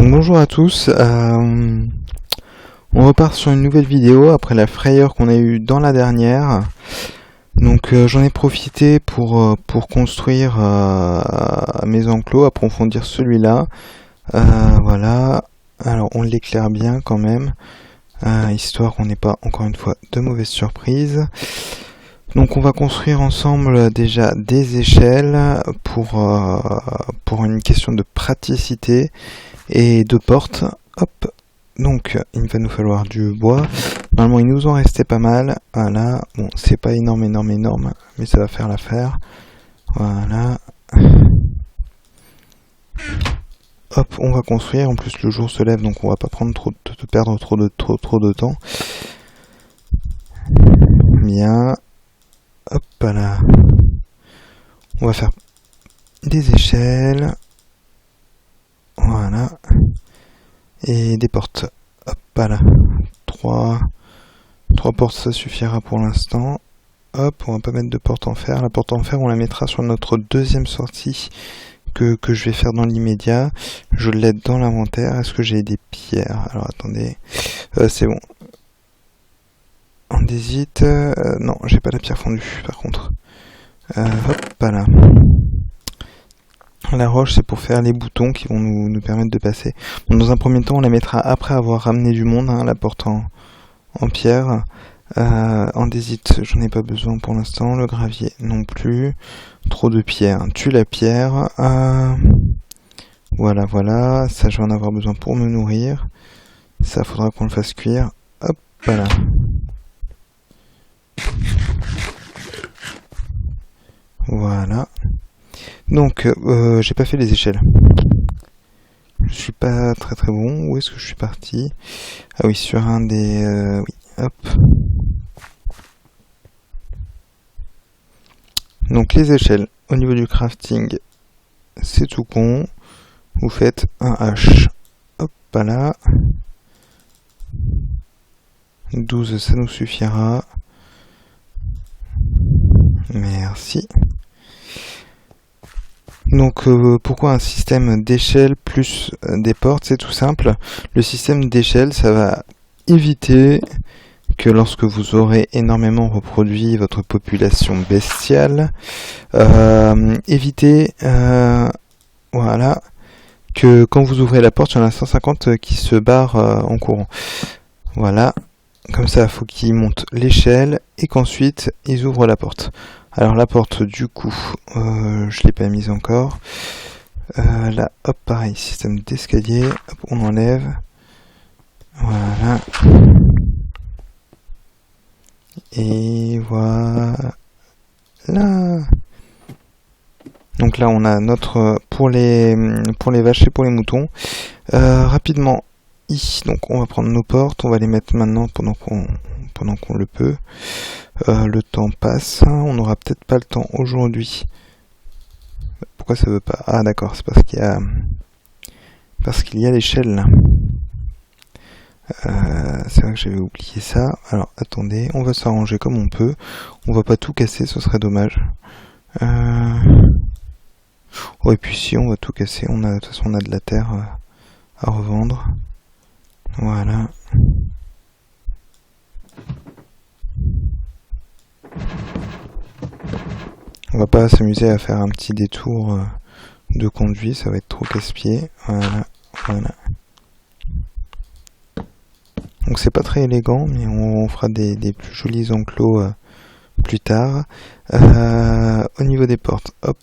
Donc bonjour à tous, on repart sur une nouvelle vidéo après la frayeur qu'on a eue dans la dernière. Donc j'en ai profité pour construire mes enclos, approfondir celui-là. Voilà, alors on l'éclaire bien quand même, histoire qu'on n'ait pas encore une fois de mauvaises surprises. Donc on va construire ensemble déjà des échelles pour une question de praticité et de portes. Hop, donc il va nous falloir du bois. Normalement il nous en restait pas mal. Voilà, bon c'est pas énorme, mais ça va faire l'affaire. Voilà. Hop, on va construire. En plus le jour se lève, donc on va pas prendre perdre trop de temps. Bien. Hop là. On va faire des échelles. Voilà. Et des portes. Hop là. 3 portes, ça suffira pour l'instant. Hop, on va pas mettre de porte en fer. La porte en fer, on la mettra sur notre deuxième sortie que je vais faire dans l'immédiat. Je l'aide dans l'inventaire. Est-ce que j'ai des pierres? Alors attendez. C'est bon. Andésite, non, j'ai pas la pierre fondue par contre. Hop là. La roche, c'est pour faire les boutons qui vont nous permettre de passer. Bon, dans un premier temps, on la mettra après avoir ramené du monde, la porte en pierre. Andésite, j'en ai pas besoin pour l'instant. Le gravier non plus. Trop de pierre. Tue la pierre. Voilà. Ça, je vais en avoir besoin pour me nourrir. Ça, faudra qu'on le fasse cuire. Hop là. Voilà. Donc, j'ai pas fait les échelles. Je suis pas très bon. Où est-ce que je suis parti? Ah oui, sur un des... oui, hop. Donc, les échelles, au niveau du crafting, c'est tout con. Vous faites un H. Hop là. 12, ça nous suffira. Merci. Donc pourquoi un système d'échelle plus des portes? C'est tout simple. Le système d'échelle, ça va éviter que lorsque vous aurez énormément reproduit votre population bestiale, éviter voilà, que quand vous ouvrez la porte, il y en a 150 qui se barrent en courant. Voilà. Comme ça, il faut qu'ils montent l'échelle et qu'ensuite ils ouvrent la porte. Alors la porte, du coup, je l'ai pas mise encore. Là, hop, pareil, système d'escalier. Hop, on enlève. Voilà. Et voilà. Donc là, on a notre pour les vaches et pour les moutons. Rapidement. Donc on va prendre nos portes, on va les mettre maintenant pendant qu'on le peut. Le temps passe, on n'aura peut-être pas le temps aujourd'hui. Pourquoi ça veut pas? Ah d'accord, c'est parce qu'il y a l'échelle là. C'est vrai que j'avais oublié ça. Alors attendez, on va s'arranger comme on peut. On va pas tout casser, ce serait dommage. Oh, et puis si on va tout casser, de toute façon on a de la terre à revendre. Voilà. On va pas s'amuser à faire un petit détour de conduit, ça va être trop casse-pied. Voilà. Donc c'est pas très élégant, mais on fera des plus jolis enclos plus tard. Au niveau des portes, hop.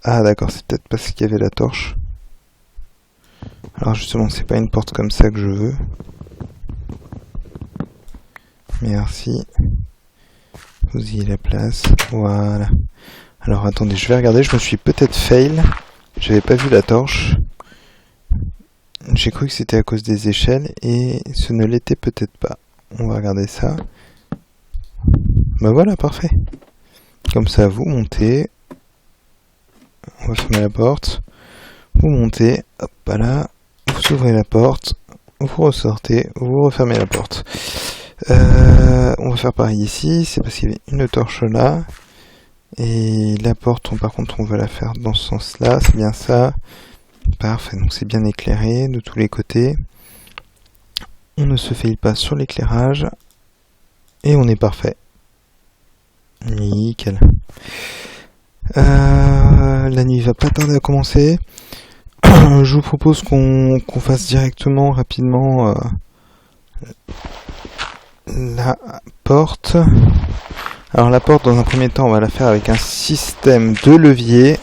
Ah d'accord, c'est peut-être parce qu'il y avait la torche. Alors justement, c'est pas une porte comme ça que je veux. Merci. Vous y la place. Voilà. Alors attendez, je vais regarder. Je me suis peut-être fail. J'avais pas vu la torche. J'ai cru que c'était à cause des échelles et ce ne l'était peut-être pas. On va regarder ça. Bah voilà, parfait. Comme ça, vous montez. On va fermer la porte. Vous montez. Hop là. Vous ouvrez la porte, vous ressortez, vous refermez la porte. On va faire pareil ici, c'est parce qu'il y a une torche là. Et la porte, par contre, on va la faire dans ce sens-là, c'est bien ça. Parfait, donc c'est bien éclairé de tous les côtés. On ne se faille pas sur l'éclairage. Et on est parfait. Nickel. La nuit va pas tarder à commencer. Je vous propose qu'on fasse directement, rapidement, la porte. Alors la porte, dans un premier temps, on va la faire avec un système de levier.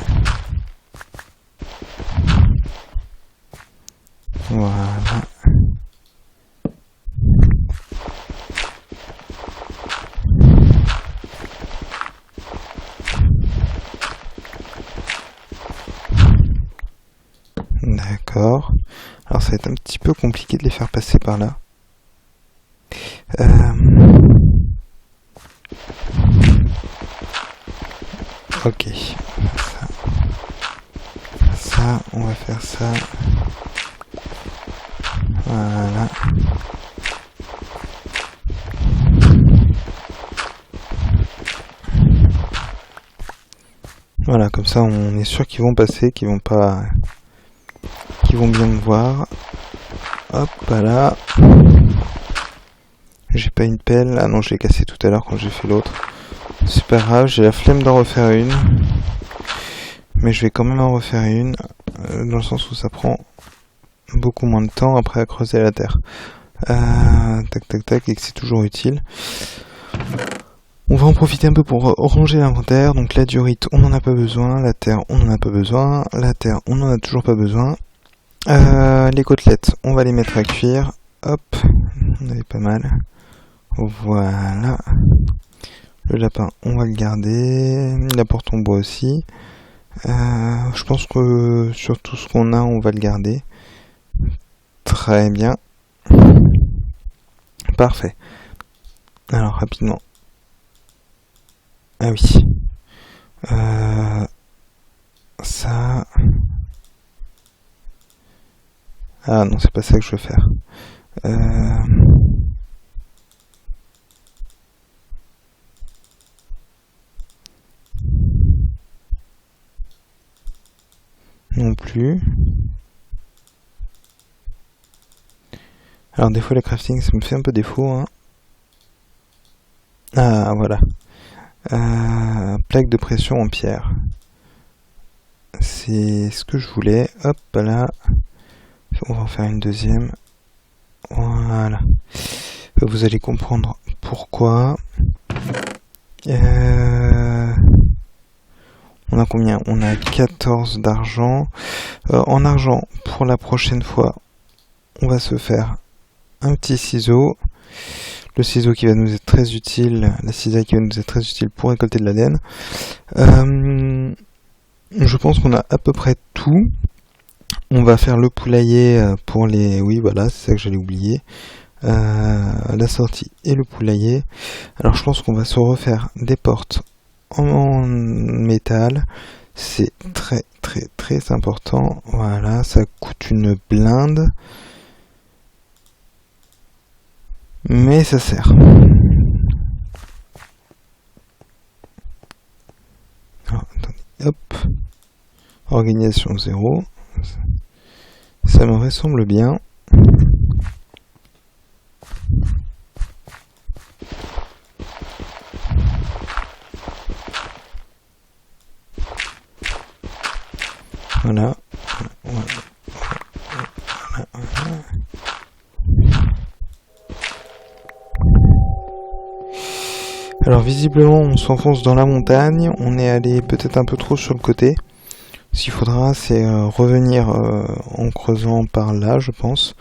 Voilà. D'accord. Alors ça va être un petit peu compliqué de les faire passer par là. Ok. Ça, on va faire ça. Voilà. Voilà, comme ça on est sûr qu'ils vont passer, qu'ils vont pas... qu'ils vont bien me voir. Hop, là. J'ai pas une pelle. Ah non, je l'ai cassé tout à l'heure quand j'ai fait l'autre. C'est pas grave, j'ai la flemme d'en refaire une. Mais je vais quand même en refaire une. Dans le sens où ça prend beaucoup moins de temps après à creuser la terre. Tac tac tac, et que c'est toujours utile. On va en profiter un peu pour ranger l'inventaire. Donc la diorite, on n'en a pas besoin. La terre, on n'en a pas besoin. La terre, on n'en a toujours pas besoin. Les côtelettes, on va les mettre à cuire. Hop, on avait pas mal. Voilà. Le lapin, on va le garder. La porte en bois aussi. Je pense que sur tout ce qu'on a, on va le garder. Très bien. Parfait. Alors, rapidement. Ah oui. Ça... Ah non, c'est pas ça que je veux faire. Non plus. Alors des fois le crafting ça me fait un peu défaut. Hein. Ah voilà. Plaque de pression en pierre. C'est ce que je voulais. Hop là. On va en faire une deuxième. Voilà. Vous allez comprendre pourquoi. On a combien? On a 14 d'argent. En argent, pour la prochaine fois, on va se faire un petit ciseau. Le ciseau qui va nous être très utile, la cisaille qui va nous être très utile pour récolter de la laine. Je pense qu'on a à peu près tout. On va faire le poulailler pour les... Oui, voilà, c'est ça que j'allais oublier. La sortie et le poulailler. Alors je pense qu'on va se refaire des portes en métal. C'est très très très important. Voilà, ça coûte une blinde. Mais ça sert. Alors, attendez, hop. Organisation 0. Ça me ressemble bien. Voilà. Alors visiblement on s'enfonce dans la montagne, on est allé peut-être un peu trop sur le côté. Ce qu'il faudra c'est revenir en creusant par là je pense.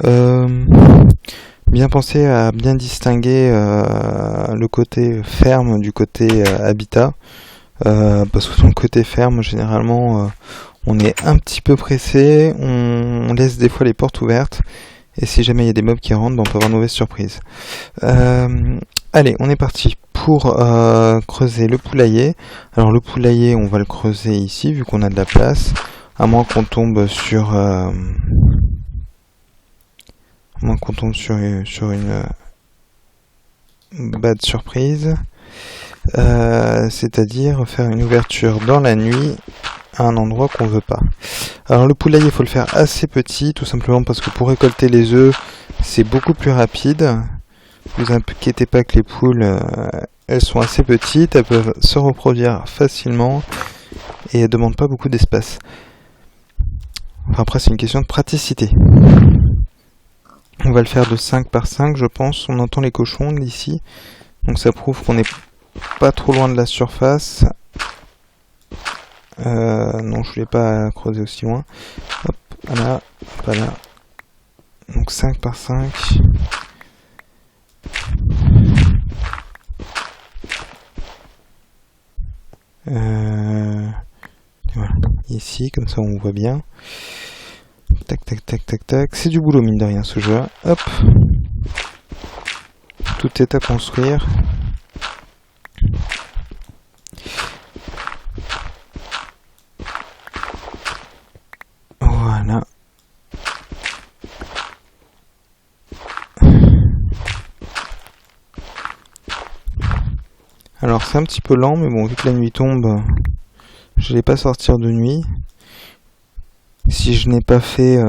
Bien penser à bien distinguer le côté ferme du côté habitat. Parce que dans le côté ferme généralement on est un petit peu pressé, on laisse des fois les portes ouvertes et si jamais il y a des mobs qui rentrent, on peut avoir une mauvaise surprise. Allez, on est parti pour creuser le poulailler. Alors le poulailler, on va le creuser ici vu qu'on a de la place, à moins qu'on tombe sur une bad surprise. C'est-à-dire faire une ouverture dans la nuit à un endroit qu'on veut pas. Alors le poulailler, il faut le faire assez petit, tout simplement parce que pour récolter les œufs, c'est beaucoup plus rapide. Ne vous inquiétez pas que les poules, elles sont assez petites, elles peuvent se reproduire facilement et elles ne demandent pas beaucoup d'espace. Enfin, après, c'est une question de praticité. On va le faire de 5 par 5, je pense. On entend les cochons d'ici, donc ça prouve qu'on n'est pas trop loin de la surface. Non, je voulais pas creuser aussi loin. Hop, là, hop là. Donc 5 par 5. Voilà, ici, comme ça on voit bien. Tac, tac, tac, tac, tac. C'est du boulot, mine de rien, ce jeu. Hop. Tout est à construire. Voilà. Alors c'est un petit peu lent, mais bon, vu que la nuit tombe, je ne vais pas sortir de nuit. Si je n'ai pas fait...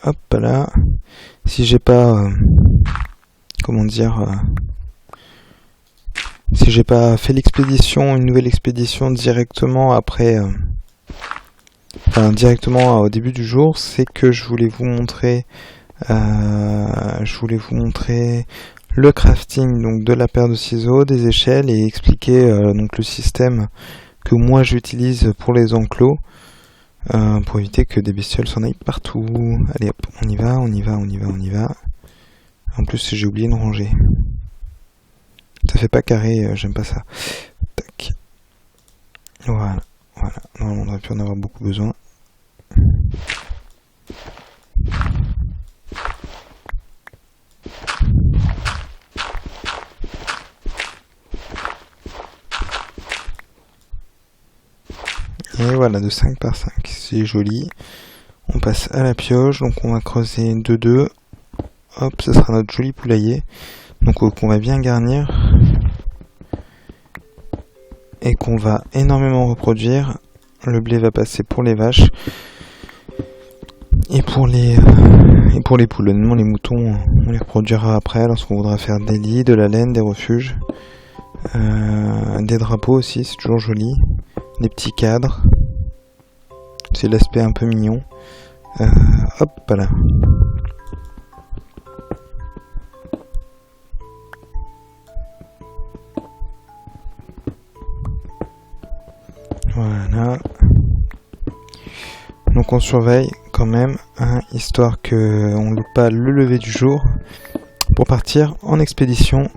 Hop là. Si j'ai pas... comment dire... si j'ai pas fait l'expédition, une nouvelle expédition directement après... enfin, directement au début du jour, c'est que je voulais vous montrer... le crafting donc de la paire de ciseaux, des échelles et expliquer donc le système que moi j'utilise pour les enclos pour éviter que des bestioles s'en aillent partout. Allez hop, on y va, on y va, on y va, on y va. En plus j'ai oublié de ranger. Ça fait pas carré, j'aime pas ça. Tac. Voilà, voilà. Normalement on aurait pu en avoir beaucoup besoin. Et voilà, de 5 par 5, c'est joli. On passe à la pioche, donc on va creuser 2-2. Hop, ce sera notre joli poulailler. Donc qu'on va bien garnir. Et qu'on va énormément reproduire. Le blé va passer pour les vaches. Et pour les poules. Honnêtement, les moutons, on les reproduira après lorsqu'on voudra faire des lits, de la laine, des refuges. Des drapeaux aussi, c'est toujours joli. Des petits cadres. C'est l'aspect un peu mignon. Hop là. Voilà. Donc on surveille quand même, hein, histoire que on ne loupe pas le lever du jour pour partir en expédition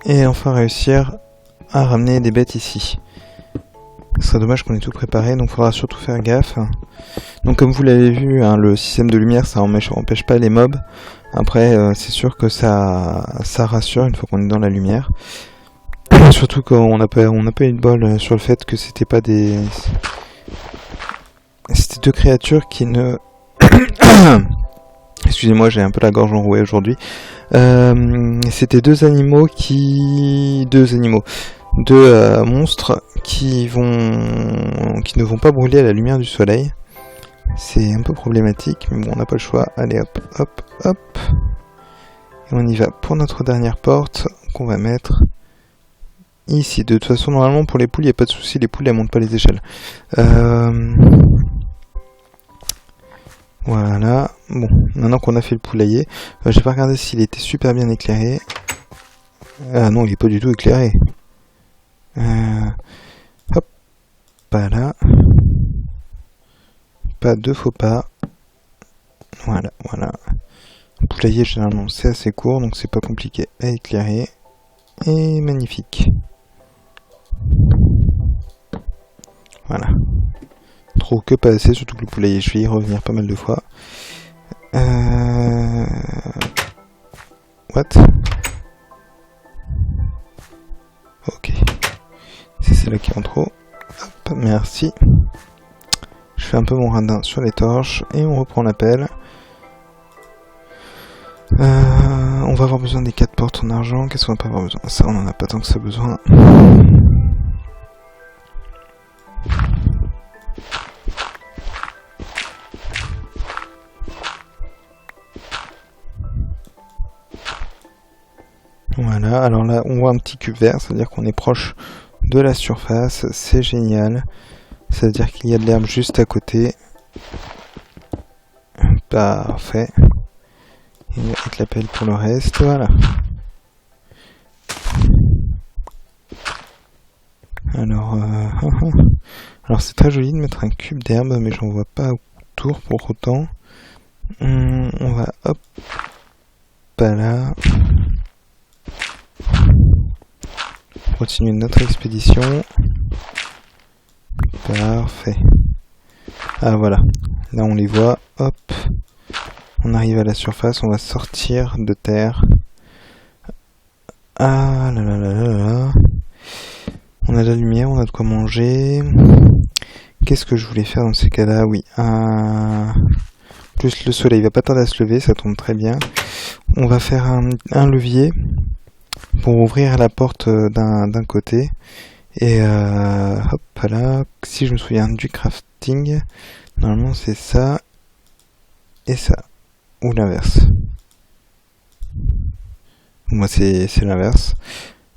et enfin réussir à ramener des bêtes ici. Ce serait dommage qu'on ait tout préparé, donc il faudra surtout faire gaffe. Donc comme vous l'avez vu, hein, le système de lumière ça empêche pas les mobs. Après c'est sûr que ça rassure une fois qu'on est dans la lumière. Surtout qu'on n'a pas eu de bol sur le fait que c'était pas des... C'était deux créatures qui ne... Excusez-moi, j'ai un peu la gorge enrouée aujourd'hui. C'était deux monstres qui ne vont pas brûler à la lumière du soleil. C'est un peu problématique, mais bon, on n'a pas le choix. Allez, hop, hop, hop. Et on y va pour notre dernière porte qu'on va mettre ici. De toute façon, normalement, pour les poules, il n'y a pas de souci. Les poules, elles montent pas les échelles. Voilà. Bon, maintenant qu'on a fait le poulailler, j'ai pas regardé s'il était super bien éclairé. Ah non, il est pas du tout éclairé. Hop, pas là. Pas de faux pas. Voilà, voilà. Le poulailler, généralement, c'est assez court, donc c'est pas compliqué à éclairer. Et magnifique. Voilà. Trop que pas assez, surtout que le poulailler, je vais y revenir pas mal de fois. What? Ok. C'est là qui est en trop. Hop, merci. Je fais un peu mon radin sur les torches et on reprend l'appel. On va avoir besoin des 4 portes en argent. Qu'est-ce qu'on va pas avoir besoin? Ça, on en a pas tant que ça besoin. Voilà, alors là on voit un petit cube vert, c'est à dire qu'on est proche de la surface, c'est génial. C'est à dire qu'il y a de l'herbe juste à côté. Parfait. Et on va mettre la pelle pour le reste, voilà. Alors, alors c'est très joli de mettre un cube d'herbe, mais j'en vois pas autour pour autant. On va hop, pas là. Continuer notre expédition. Parfait. Ah voilà, là on les voit, hop. On arrive à la surface, on va sortir de terre. Ah là là là là là. On a de la lumière, on a de quoi manger. Qu'est-ce que je voulais faire dans ces cas-là? Oui, plus le soleil va pas tarder à se lever, ça tombe très bien. On va faire un levier pour ouvrir la porte d'un côté. Et hop là, si je me souviens du crafting, normalement c'est ça et ça. Ou l'inverse. Moi c'est l'inverse.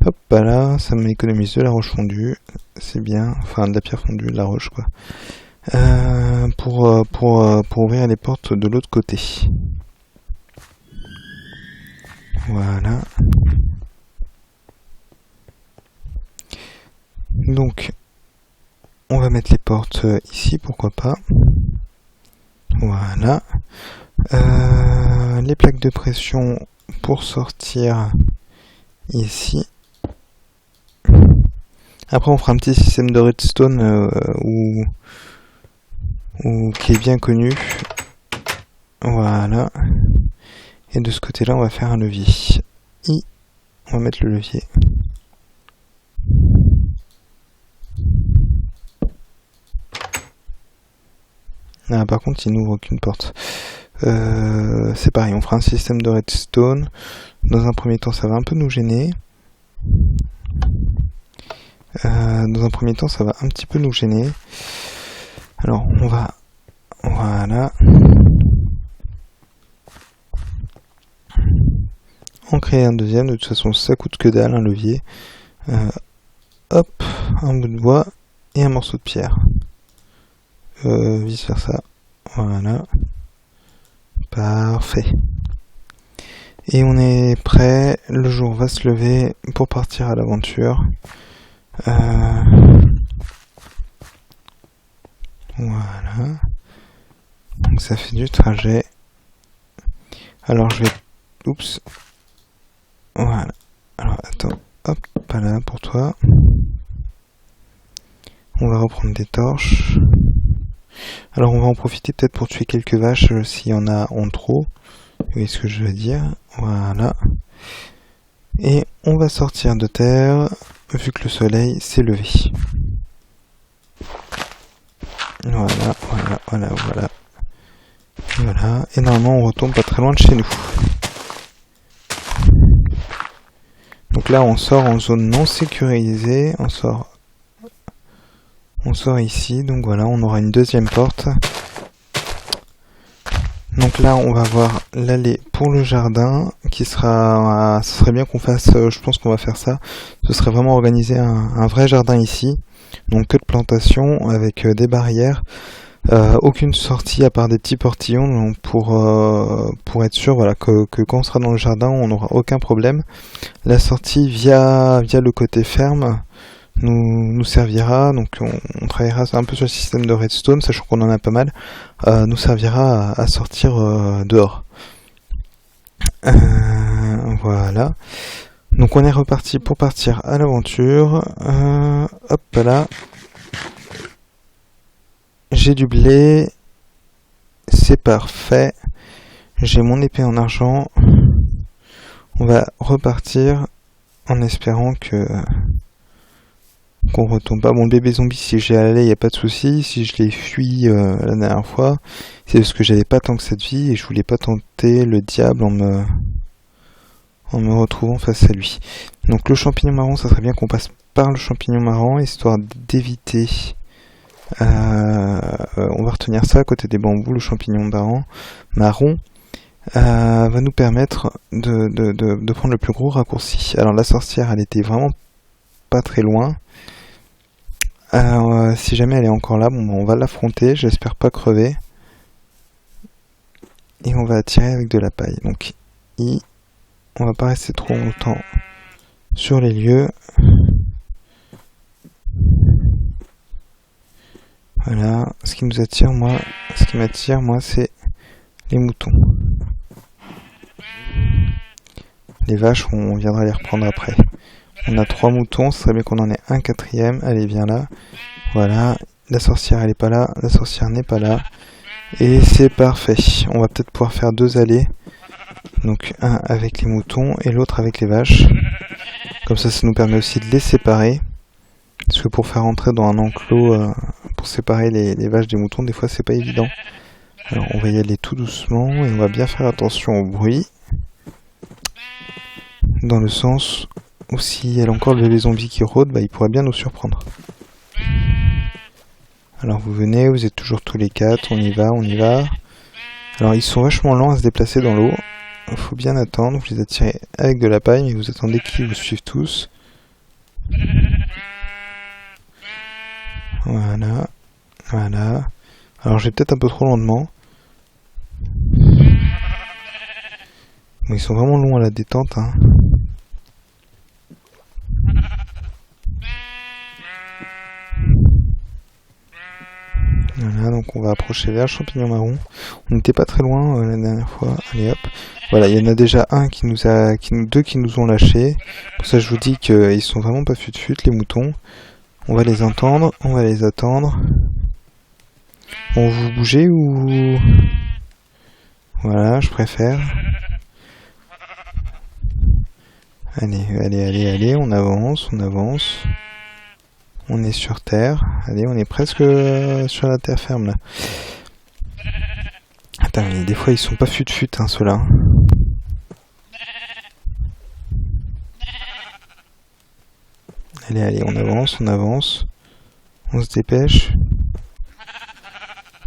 Hop là, ça m'économise de la roche fondue, c'est bien, enfin de la pierre fondue, de la roche quoi. Pour ouvrir les portes de l'autre côté. Voilà. Donc, on va mettre les portes ici, pourquoi pas. Voilà. Les plaques de pression pour sortir ici. Après, on fera un petit système de redstone qui est bien connu. Voilà. Et de ce côté-là, on va faire un levier. On va mettre le levier. Ah, par contre, il n'ouvre aucune porte. C'est pareil, on fera un système de redstone. Dans un premier temps, ça va un peu nous gêner. Dans un premier temps, ça va un petit peu nous gêner. Alors, on va... Voilà. En créer un deuxième. De toute façon, ça coûte que dalle, un levier. Hop, un bout de bois et un morceau de pierre. Vice versa. Voilà. Parfait. Et on est prêt. Le jour va se lever pour partir à l'aventure. Voilà. Donc ça fait du trajet. Alors je vais... Oups. Voilà. Alors attends. Hop, pas là pour toi. On va reprendre des torches. Alors on va en profiter peut-être pour tuer quelques vaches s'il y en a en trop. Vous voyez ce que je veux dire? Voilà. Et on va sortir de terre vu que le soleil s'est levé. Voilà, voilà, voilà, voilà. Voilà. Et normalement on retombe pas très loin de chez nous. Donc là on sort en zone non sécurisée. On sort ici, donc voilà, on aura une deuxième porte. Donc là, on va voir l'allée pour le jardin, qui sera... ce serait bien qu'on fasse, je pense qu'on va faire ça. Ce serait vraiment organiser un vrai jardin ici. Donc que de plantations, avec des barrières. Aucune sortie à part des petits portillons, donc pour être sûr voilà, que quand on sera dans le jardin, on n'aura aucun problème. La sortie via le côté ferme nous servira, donc on travaillera un peu sur le système de redstone, sachant qu'on en a pas mal, nous servira à sortir dehors. Voilà. Donc on est reparti pour partir à l'aventure. Hop là. J'ai du blé. C'est parfait. J'ai mon épée en argent. On va repartir en espérant qu'on retombe pas. Bon, le bébé zombie, si j'ai allé, il n'y a pas de souci. Si je l'ai fui la dernière fois, c'est parce que j'avais pas tant que cette vie et je voulais pas tenter le diable en me retrouvant face à lui. Donc le champignon marron, ça serait bien qu'on passe par le champignon marron, histoire d'éviter... on va retenir ça à côté des bambous, le champignon marron. va nous permettre de prendre le plus gros raccourci. Alors la sorcière, elle était vraiment pas très loin. Si jamais elle est encore là, bon, on va l'affronter, j'espère pas crever. Et on va attirer avec de la paille. Donc on va pas rester trop longtemps sur les lieux. Voilà, ce qui m'attire moi, c'est les moutons. Les vaches, on viendra les reprendre après. On a 3 moutons, ce serait bien qu'on en ait un 4e. Allez, viens là. Voilà, la sorcière elle est pas là, la sorcière n'est pas là. Et c'est parfait. On va peut-être pouvoir faire 2 allées. Donc un avec les moutons et l'autre avec les vaches. Comme ça nous permet aussi de les séparer. Parce que pour faire entrer dans un enclos, pour séparer les vaches des moutons, des fois c'est pas évident. Alors on va y aller tout doucement et on va bien faire attention au bruit. Dans le sens où si elle a encore le bébé zombie qui rôde, il pourrait bien nous surprendre. Alors vous venez, vous êtes toujours tous les 4, on y va. Alors ils sont vachement lents à se déplacer dans l'eau. Il faut bien attendre, vous les attirez avec de la paille, mais vous attendez qu'ils vous suivent tous. Voilà. Alors je vais peut-être un peu trop lentement. Bon, ils sont vraiment longs à la détente. Hein. Voilà, donc on va approcher vers le champignon marron. On n'était pas très loin la dernière fois. Allez hop. Voilà, il y en a déjà deux qui nous ont lâchés. Pour ça je vous dis qu'ils sont vraiment pas fut-fut les moutons. On va les entendre, on va les attendre. Bon, vous bougez ou... Voilà, je préfère. Allez, on avance. On est sur terre. Allez, on est presque sur la terre ferme là. Attends, mais des fois ils sont pas fut-fut hein, ceux-là. Allez, on avance. On se dépêche.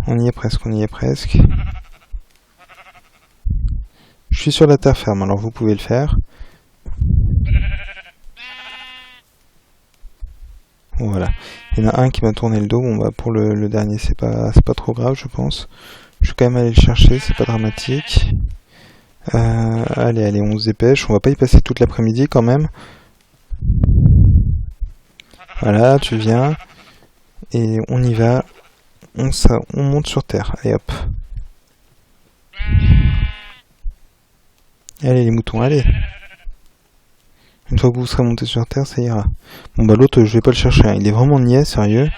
On y est presque. Je suis sur la terre ferme, alors vous pouvez le faire. Voilà. Il y en a un qui m'a tourné le dos. Bon, pour le dernier, c'est pas trop grave, je pense. Je vais quand même aller le chercher, c'est pas dramatique. Allez, on se dépêche. On va pas y passer toute l'après-midi quand même. Voilà, tu viens. Et on y va. On monte sur terre. Allez, hop. Allez, les moutons, allez. Une fois que vous serez monté sur terre, ça ira. Bon, l'autre, je vais pas le chercher. Hein. Il est vraiment niais, sérieux.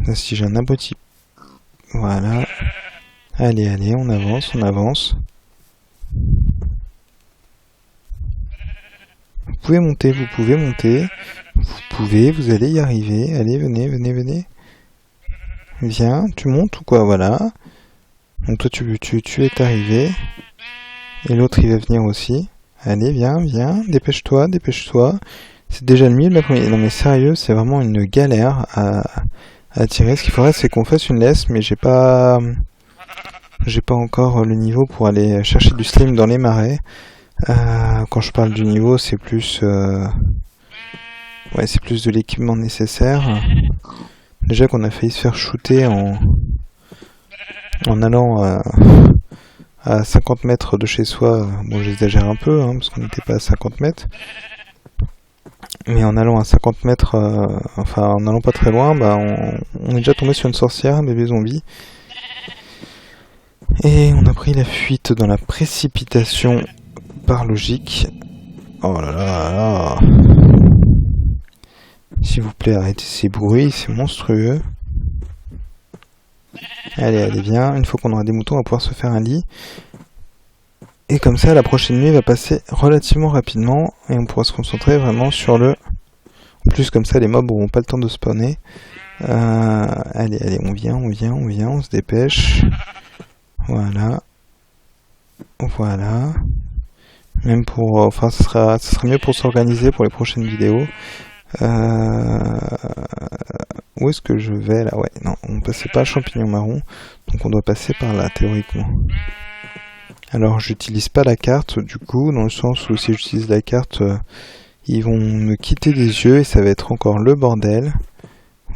Là, si j'ai un abruti. Voilà. Allez, on avance. Vous pouvez monter. Vous allez y arriver. Allez, venez. Viens, tu montes ou quoi, voilà. Donc toi, tu es arrivé. Et l'autre, il va venir aussi. Allez, viens, dépêche-toi. C'est déjà le milieu de l'après-midi. Non mais sérieux, c'est vraiment une galère à tirer. Ce qu'il faudrait, c'est qu'on fasse une laisse, mais j'ai pas encore le niveau pour aller chercher du slim dans les marais. Quand je parle du niveau, c'est plus c'est plus de l'équipement nécessaire. Déjà qu'on a failli se faire shooter en allant à 50 mètres de chez soi. Bon, j'exagère un peu, hein, parce qu'on n'était pas à 50 mètres. Mais en allant à 50 mètres, en allant pas très loin, on est déjà tombé sur une sorcière, un bébé zombie. Et on a pris la fuite dans la précipitation par logique. Oh là là. S'il vous plaît, arrêtez ces bruits, c'est monstrueux. Allez, viens. Une fois qu'on aura des moutons, on va pouvoir se faire un lit. Et comme ça, la prochaine nuit va passer relativement rapidement. Et on pourra se concentrer vraiment sur le... En plus, comme ça, les mobs n'auront pas le temps de spawner. Allez, on vient, on se dépêche. Voilà. Même pour... ça sera mieux pour s'organiser pour les prochaines vidéos. où est-ce que je vais là? Ouais, non, on passait pas le champignon marron, donc on doit passer par là, théoriquement. Alors, j'utilise pas la carte, du coup, dans le sens où si j'utilise la carte, ils vont me quitter des yeux et ça va être encore le bordel.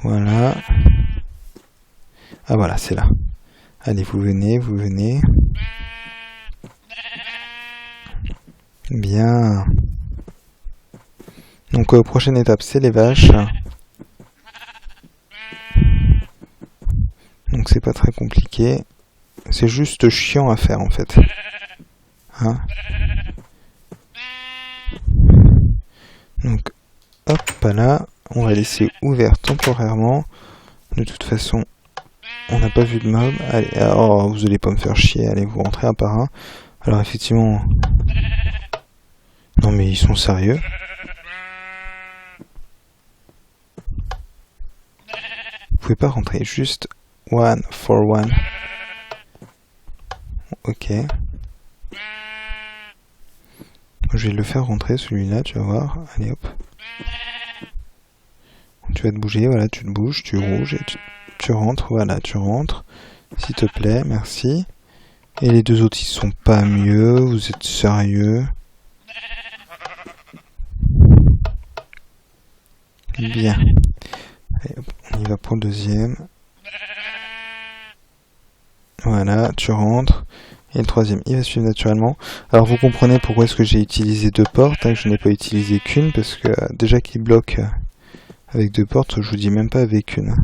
Voilà. Ah voilà, c'est là. Allez, vous venez, vous venez. Bien. Donc, prochaine étape, c'est les vaches. Donc, c'est pas très compliqué. C'est juste chiant à faire, en fait. Hein? Donc, hop là. On va laisser ouvert temporairement. De toute façon, on n'a pas vu de mob. Allez, oh, vous allez pas me faire chier. Allez, vous rentrez un par un. Alors, effectivement... Non, mais ils sont sérieux. Vous pouvez pas rentrer, juste one for one. Ok. Je vais le faire rentrer celui-là, tu vas voir. Allez hop. Tu vas te bouger, voilà, tu te bouges, tu rouges et tu rentres, voilà, tu rentres. S'il te plaît, merci. Et les deux autres, ils sont pas mieux, vous êtes sérieux? Bien. Allez, hop, on y va pour le deuxième. Voilà, tu rentres. Et le troisième, il va suivre naturellement. Alors vous comprenez pourquoi est-ce que j'ai utilisé deux portes, hein, que je n'ai pas utilisé qu'une, parce que déjà qu'il bloque avec deux portes, je vous dis même pas avec une.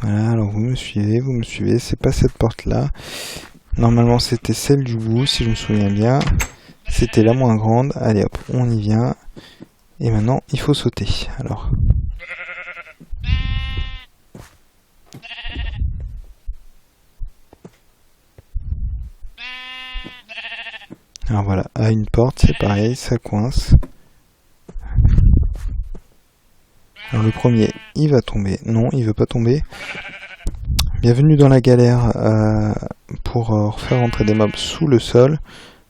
Voilà, alors vous me suivez, c'est pas cette porte-là. Normalement c'était celle du bout, si je me souviens bien. C'était la moins grande. Allez hop, on y vient. Et maintenant, il faut sauter. Alors... Alors voilà, à une porte, c'est pareil, ça coince. Alors le premier, il va tomber. Non, il veut pas tomber. Bienvenue dans la galère pour refaire rentrer des mobs sous le sol.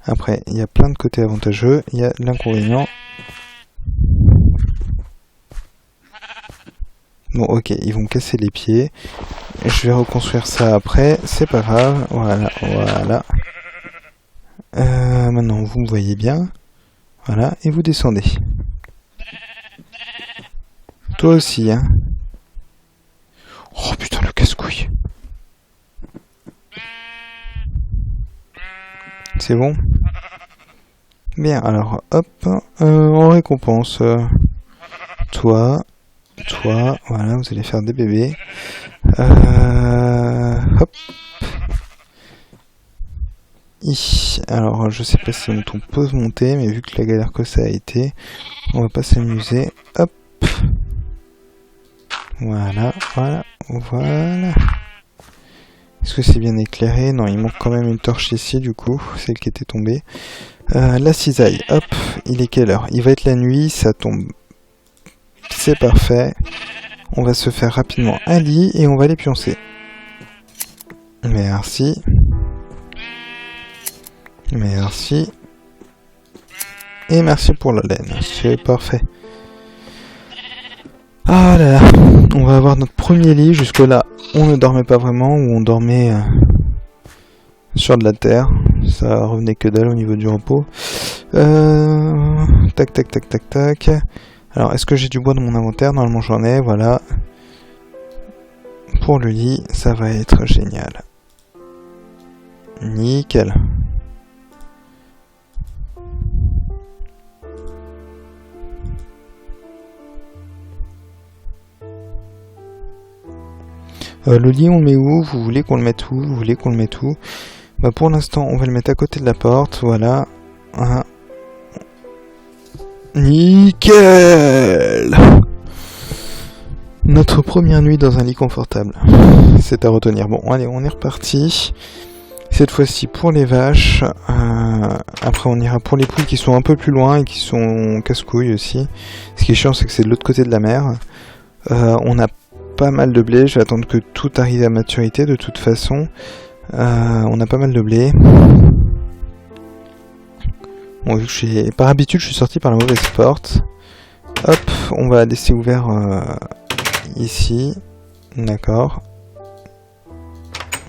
Après, il y a plein de côtés avantageux. Il y a l'inconvénient. Bon, ok, ils vont casser les pieds. Je vais reconstruire ça après. C'est pas grave. Voilà, voilà. Maintenant, vous me voyez bien. Voilà, et vous descendez. Toi aussi, hein. Oh putain, le casse-couille. C'est bon? Bien, alors, hop, on récompense. Toi, voilà, vous allez faire des bébés. Hop. Alors, je sais pas si on peut monter, mais vu que la galère que ça a été, on va pas s'amuser. Hop. Voilà, voilà, voilà. Est-ce que c'est bien éclairé? Non, il manque quand même une torche ici, du coup, celle qui était tombée. La cisaille, hop, il est quelle heure? Il va être la nuit, ça tombe. C'est parfait. On va se faire rapidement un lit et on va les pioncer. Merci. Merci. Et merci pour la laine, c'est parfait. Ah là là, on va avoir notre premier lit. Jusque là, on ne dormait pas vraiment, ou on dormait sur de la terre. Ça revenait que dalle au niveau du repos. Tac, tac, tac, tac, tac. Alors, est-ce que j'ai du bois dans mon inventaire? Normalement, j'en ai, voilà. Pour le lit, ça va être génial. Nickel. Le lit, on le met où? Vous voulez qu'on le mette où? Vous voulez qu'on le mette où? Bah, pour l'instant, on va le mettre à côté de la porte, voilà. Nickel! Notre première nuit dans un lit confortable. C'est à retenir. Bon, allez, on est reparti. Cette fois-ci pour les vaches. Après, on ira pour les poules qui sont un peu plus loin et qui sont casse-couilles aussi. Ce qui est chiant, c'est que c'est de l'autre côté de la mer. On a pas mal de blé. Je vais attendre que tout arrive à maturité de toute façon. On a pas mal de blé. Bon, vu que par habitude, je suis sorti par la mauvaise porte. Hop, on va laisser ouvert ici. D'accord.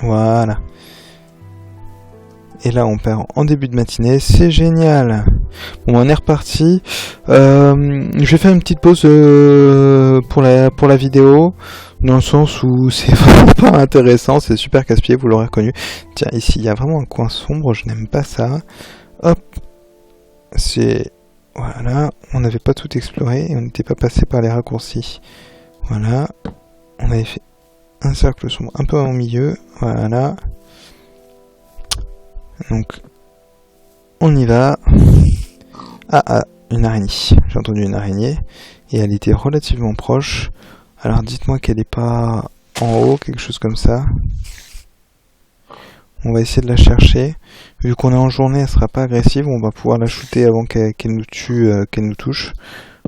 Voilà. Et là on perd en début de matinée, c'est génial. Bon, on est reparti. Je vais faire une petite pause pour la vidéo, dans le sens où c'est vraiment pas intéressant, c'est super casse-pied, vous l'aurez reconnu. Tiens, ici il y a vraiment un coin sombre, je n'aime pas ça. Hop, c'est... Voilà, on n'avait pas tout exploré et on n'était pas passé par les raccourcis. Voilà, on avait fait un cercle sombre un peu au milieu, voilà. Donc, on y va. Ah, une araignée. J'ai entendu une araignée. Et elle était relativement proche. Alors, dites-moi qu'elle n'est pas en haut, quelque chose comme ça. On va essayer de la chercher. Vu qu'on est en journée, elle sera pas agressive. On va pouvoir la shooter avant qu'elle nous tue, qu'elle nous touche.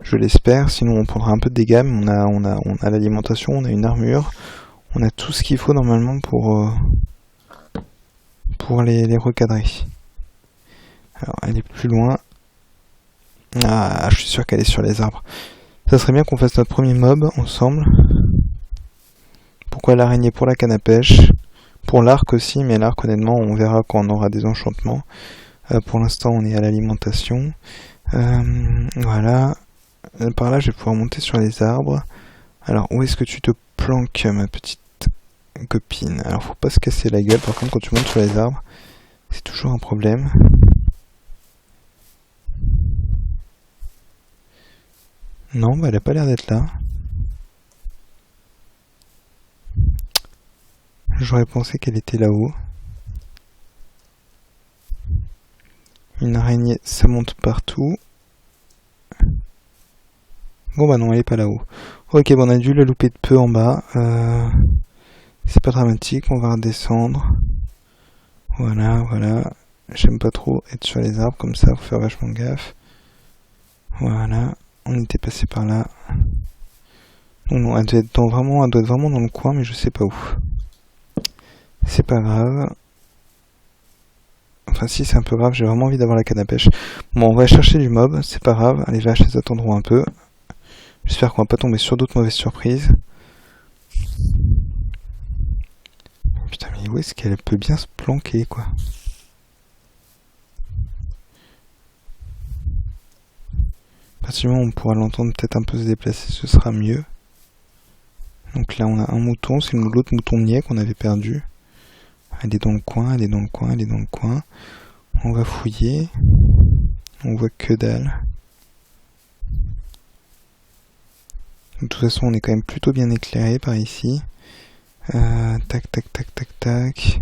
Je l'espère. Sinon, on prendra un peu de dégâts. Mais on a l'alimentation, on a une armure. On a tout ce qu'il faut normalement pour les recadrer. Alors, elle est plus loin. Ah, je suis sûr qu'elle est sur les arbres. Ça serait bien qu'on fasse notre premier mob ensemble. Pourquoi l'araignée? Pour la canne à pêche. Pour l'arc aussi, mais l'arc honnêtement on verra quand on aura des enchantements. Pour l'instant on est à l'alimentation. Voilà. Par là je vais pouvoir monter sur les arbres. Alors où est-ce que tu te planques, ma petite copine? Alors faut pas se casser la gueule par contre quand tu montes sur les arbres. C'est toujours un problème. Non, bah elle a pas l'air d'être là. J'aurais pensé qu'elle était là-haut. Une araignée, ça monte partout. Bon bah non, elle est pas là-haut. Ok, bon on a dû la louper de peu en bas. C'est pas dramatique, on va redescendre. Voilà, voilà. J'aime pas trop être sur les arbres comme ça, faut faire vachement gaffe. Voilà, on était passé par là. Non, elle doit être vraiment dans le coin, mais je sais pas où. C'est pas grave. Enfin si, c'est un peu grave, j'ai vraiment envie d'avoir la canne à pêche. Bon, on va chercher du mob, c'est pas grave. Les vaches, elles attendront un peu. J'espère qu'on va pas tomber sur d'autres mauvaises surprises. Putain, mais où est-ce qu'elle peut bien se planquer, quoi? À partir du moment où on pourra l'entendre peut-être un peu se déplacer, ce sera mieux. Donc là, on a un mouton, c'est l'autre moutonnier qu'on avait perdu. Elle est dans le coin, elle est dans le coin, elle est dans le coin. On va fouiller. On voit que dalle. De toute façon, on est quand même plutôt bien éclairé par ici. Tac, tac, tac, tac, tac.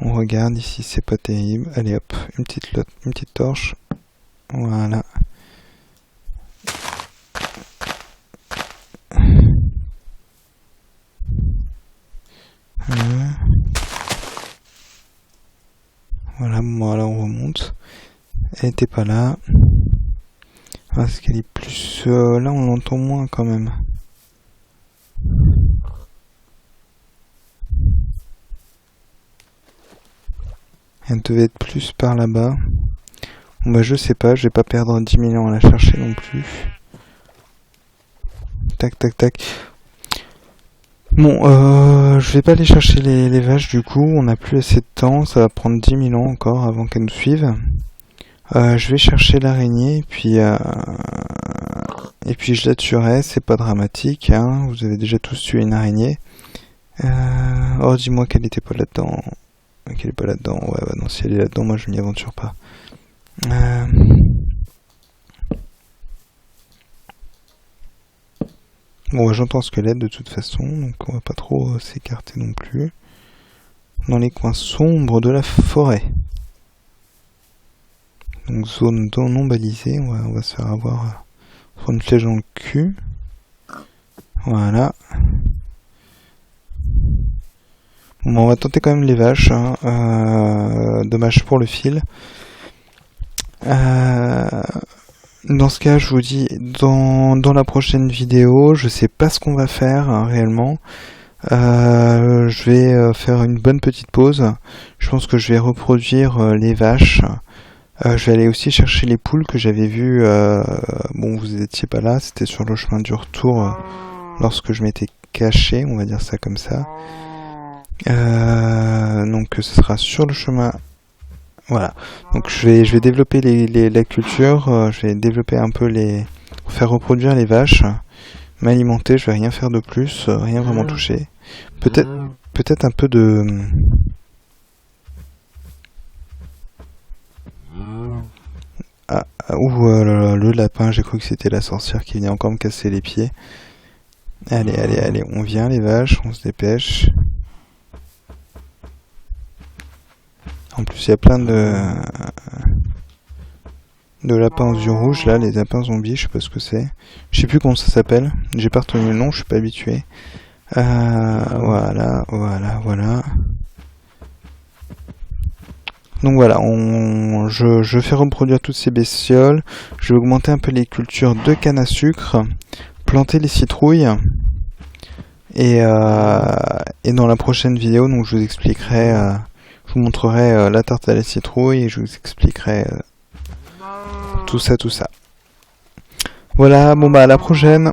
On regarde ici, c'est pas terrible. Allez hop, une petite torche. Voilà. Voilà, bon, alors on remonte. Elle était pas là. Parce qu'elle est plus... là, on l'entend moins quand même. Elle devait être plus par là-bas. Bon bah je sais pas, je vais pas perdre 10 000 ans à la chercher non plus. Tac, tac, tac. Bon, je vais pas aller chercher les vaches du coup, on n'a plus assez de temps, ça va prendre 10 000 ans encore avant qu'elles nous suivent. Je vais chercher l'araignée, et puis je la tuerai, c'est pas dramatique, hein, vous avez déjà tous tué une araignée. Oh, dis-moi qu'elle était pas là-dedans. Qu'elle est pas là-dedans, ouais, bah non, si elle est là-dedans, moi je m'y aventure pas. Bon, j'entends squelette de toute façon, donc on va pas trop s'écarter non plus. Dans les coins sombres de la forêt. Donc zone non balisée, on va se faire avoir sur une flèche dans le cul. Voilà. Bon, on va tenter quand même les vaches, hein. Dommage pour le fil. Dans ce cas, je vous dis, dans la prochaine vidéo, je sais pas ce qu'on va faire hein, réellement. Je vais faire une bonne petite pause. Je pense que je vais reproduire les vaches. Je vais aller aussi chercher les poules que j'avais vues. Bon, vous étiez pas là, c'était sur le chemin du retour lorsque je m'étais caché, on va dire ça comme ça. Donc ce sera sur le chemin. Voilà. Donc je vais développer la culture, je vais développer un peu faire reproduire les vaches, m'alimenter, je vais rien faire de plus, rien vraiment toucher. Peut-être un peu de... le lapin, j'ai cru que c'était la sorcière qui venait encore me casser les pieds. Allez, on vient les vaches, on se dépêche. En plus, il y a plein de lapins aux yeux rouges, là, les lapins zombies, je sais pas ce que c'est. Je sais plus comment ça s'appelle, j'ai pas retenu le nom, je suis pas habitué. Voilà. Donc voilà, je fais reproduire toutes ces bestioles, je vais augmenter un peu les cultures de canne à sucre, planter les citrouilles, et dans la prochaine vidéo, donc je vous expliquerai, je vous montrerai la tarte à la citrouille, et je vous expliquerai tout ça. Voilà, bon bah à la prochaine.